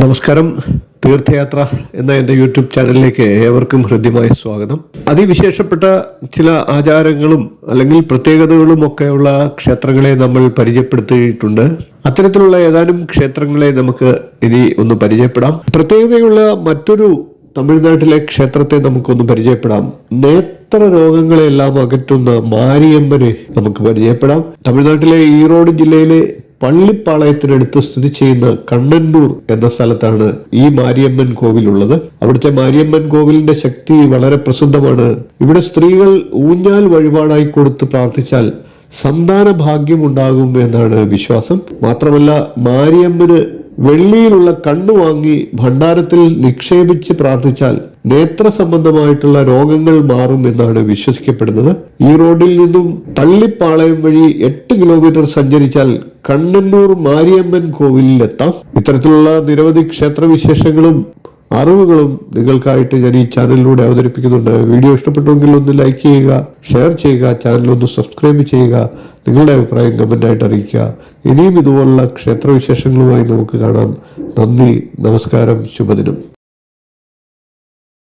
നമസ്കാരം. തീർത്ഥയാത്ര എന്ന എൻ്റെ യൂട്യൂബ് ചാനലിലേക്ക് ഏവർക്കും ഹൃദ്യമായ സ്വാഗതം. അതിവിശേഷപ്പെട്ട ചില ആചാരങ്ങളും അല്ലെങ്കിൽ പ്രത്യേകതകളും ഒക്കെയുള്ള ക്ഷേത്രങ്ങളെ നമ്മൾ പരിചയപ്പെടുത്തിയിട്ടുണ്ട്. അത്തരത്തിലുള്ള ഏതാനും ക്ഷേത്രങ്ങളെ നമുക്ക് ഇനി ഒന്ന് പരിചയപ്പെടാം. പ്രത്യേകതയുള്ള മറ്റൊരു തമിഴ്നാട്ടിലെ ക്ഷേത്രത്തെ നമുക്കൊന്ന് പരിചയപ്പെടാം. നേത്ര രോഗങ്ങളെല്ലാം അകറ്റുന്ന മാരിയമ്മനെ നമുക്ക് പരിചയപ്പെടാം. തമിഴ്നാട്ടിലെ ഈറോഡ് ജില്ലയിലെ പള്ളിപ്പാളയത്തിനടുത്ത് സ്ഥിതി ചെയ്യുന്ന കണ്ണന്നൂർ എന്ന സ്ഥലത്താണ് ഈ മാരിയമ്മൻ കോവിലുള്ളത്. അവിടുത്തെ മാരിയമ്മൻ കോവിലിന്റെ ശക്തി വളരെ പ്രസിദ്ധമാണ്. ഇവിടെ സ്ത്രീകൾ ഊഞ്ഞാൽ വഴിപാടായി കൊടുത്ത് പ്രാർത്ഥിച്ചാൽ സന്താന ഭാഗ്യം ഉണ്ടാകും എന്നാണ് വിശ്വാസം. മാത്രമല്ല, മാരിയമ്മന് വെള്ളിയിലുള്ള കണ്ണു വാങ്ങി ഭണ്ഡാരത്തിൽ നിക്ഷേപിച്ച് പ്രാർത്ഥിച്ചാൽ നേത്ര സംബന്ധമായിട്ടുള്ള രോഗങ്ങൾ മാറും എന്നാണ് വിശ്വസിക്കപ്പെടുന്നത്. ഈ റോഡിൽ നിന്നും തള്ളിപ്പാളയം വഴി 8 കിലോമീറ്റർ സഞ്ചരിച്ചാൽ കണ്ണന്നൂർ മാരിയമ്മൻ കോവിലിലെത്താം. ഇത്തരത്തിലുള്ള നിരവധി ക്ഷേത്രവിശേഷങ്ങളും അറിവുകളും നിങ്ങൾക്കായിട്ട് ഞാൻ ഈ ചാനലിലൂടെ അവതരിപ്പിക്കുന്നുണ്ട്. വീഡിയോ ഇഷ്ടപ്പെട്ടുവെങ്കിൽ ഒന്ന് ലൈക്ക് ചെയ്യുക, ഷെയർ ചെയ്യുക, ചാനൽ ഒന്ന് സബ്സ്ക്രൈബ് ചെയ്യുക, നിങ്ങളുടെ അഭിപ്രായം കമൻ്റായിട്ട് അറിയിക്കുക. ഇനിയും ഇതുപോലുള്ള ക്ഷേത്രവിശേഷങ്ങളുമായി നമുക്ക് കാണാം. നന്ദി, നമസ്കാരം, ശുഭദിനം.